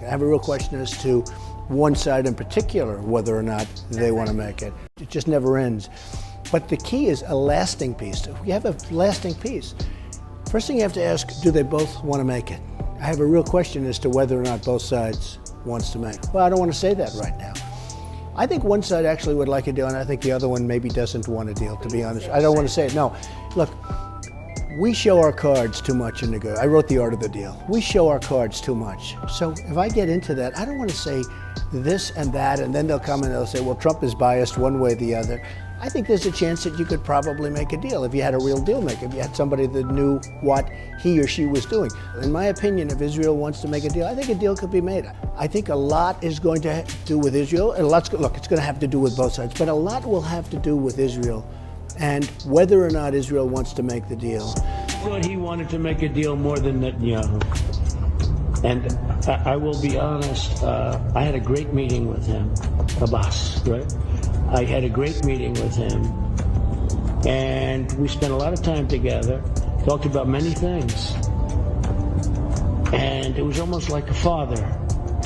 I have a real question as to one side in particular, whether or not they want to make it. It just never ends. But the key is a lasting peace. If we have a lasting peace, first thing you have to ask, do they both want to make it? I have a real question as to whether or not both sides wants to make it. Well, I don't want to say that right now. I think one side actually would like a deal, and I think the other one maybe doesn't want a deal, to be honest. I don't want to say it. No, look, we show our cards too much in the I wrote The Art of the Deal. We show our cards too much. So if I get into that, I don't want to say this and that, and then they'll come and they'll say, well, Trump is biased one way or the other. I think there's a chance that you could probably make a deal if you had a real deal maker, if you had somebody that knew what he or she was doing. In my opinion, if Israel wants to make a deal, I think a deal could be made. I think a lot is going to do with Israel, and look, it's going to have to do with both sides, but a lot will have to do with Israel and whether or not Israel wants to make the deal. I thought he wanted to make a deal more than Netanyahu. And I will be honest, I had a great meeting with him, Abbas, right? I had a great meeting with him, and we spent a lot of time together, talked about many things, and it was almost like a father.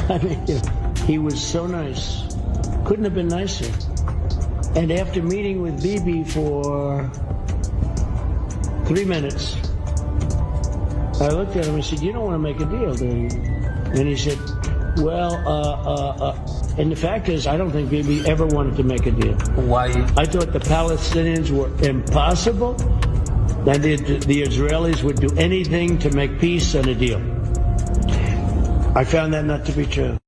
I mean, he was so nice. Couldn't have been nicer. And after meeting with Bibi for 3 minutes, I looked at him and said, you don't want to make a deal, do you? And he said, well, and the fact is, I don't think Bibi ever wanted to make a deal. Why? I thought the Palestinians were impossible, and the Israelis would do anything to make peace and a deal. I found that not to be true.